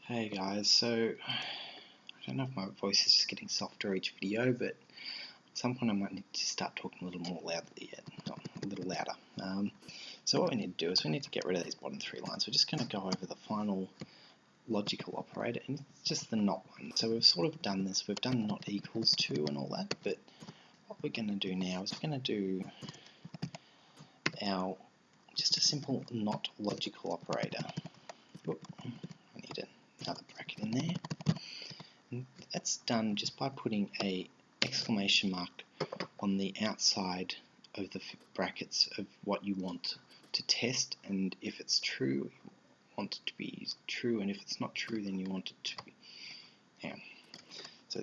Hey guys, so I don't know if my voice is just getting softer each video, but at some point I might need to start talking a little more loudly, a little louder. So what we need to do is we need to get rid of these bottom three lines. We're just going to go over the final logical operator, and it's just the not one. So we've sort of done this, we've done not equals to and all that, but what we're going to do now is we're going to do our just a simple not logical operator. Whoop, I need another bracket in there. And that's done just by putting a exclamation mark on the outside of the brackets of what you want to test, and if it's true, you want it to be true, and if it's not true, then you want it to be. Yeah. So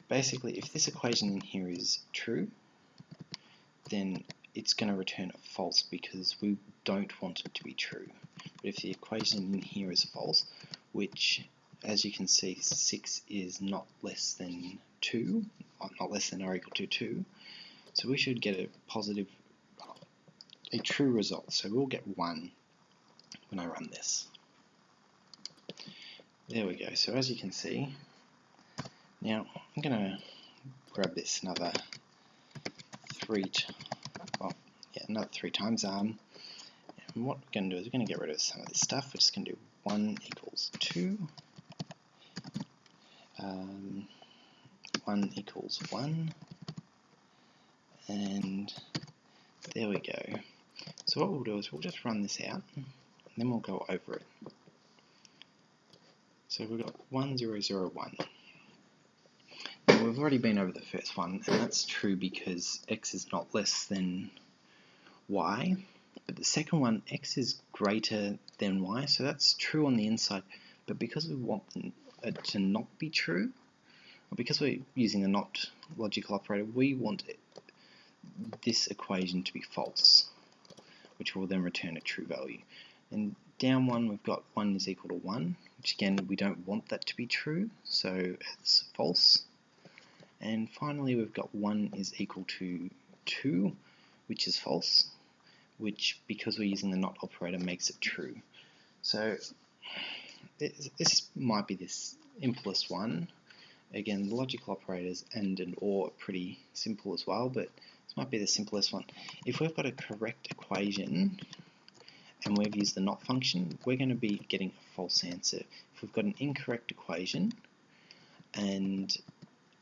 basically, if this equation in here is true, then it's going to return a false because we don't want it to be true. But if the equation in here is false, which, as you can see, 6 is not less than 2, or not less than or equal to 2, so we should get a true result. So we'll get 1 when I run this. There we go. So as you can see, now I'm going to grab this another 3 times. And what we're going to do is we're going to get rid of some of this stuff. We're just going to do 1 equals 2, 1 equals 1, and there we go. So what we'll do is we'll just run this out, and then we'll go over it. So we've got 1, 0, 0, 1. Now we've already been over the first one, and that's true because x is not less than y. But the second one, x is greater than y, so that's true on the inside. But because we want it to not be true, or because we're using a not logical operator, we want this equation to be false, which will then return a true value. And down one, we've got 1 is equal to 1, which again, we don't want that to be true, so it's false. And finally, we've got 1 is equal to 2, which is false, which, because we're using the not operator, makes it true. So this might be the simplest one. Again, the logical operators and an OR are pretty simple as well, but this might be the simplest one. If we've got a correct equation and we've used the not function, we're going to be getting a false answer. If we've got an incorrect equation and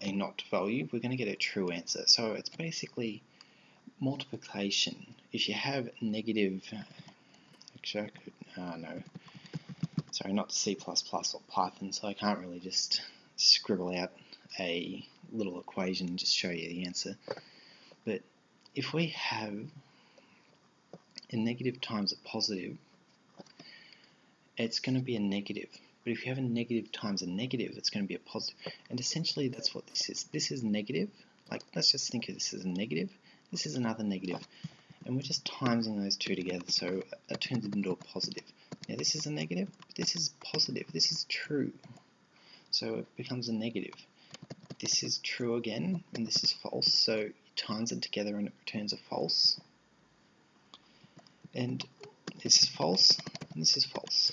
a not value, we're going to get a true answer. So it's basically multiplication. If you have negative, actually sorry, not C++ or Python, so I can't really just scribble out a little equation and just show you the answer. But if we have a negative times a positive, it's going to be a negative. But if you have a negative times a negative, it's going to be a positive. And essentially that's what this is. This is negative. Like, let's just think of this as a negative. This is another negative. And we're just timesing those two together, so it turns it into a positive. Now this is a negative, but this is positive. This is true. So it becomes a negative. This is true again, and this is false. So you times it together and it returns a false. And this is false, and this is false.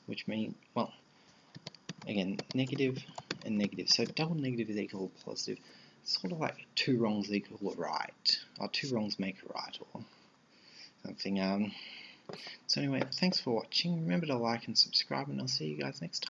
Which means, well, again, negative and negative. So double negative is equal to positive. It's sort of like 2 wrongs equal a right, or 2 wrongs make a right, or something. So anyway, thanks for watching. Remember to like and subscribe, and I'll see you guys next time.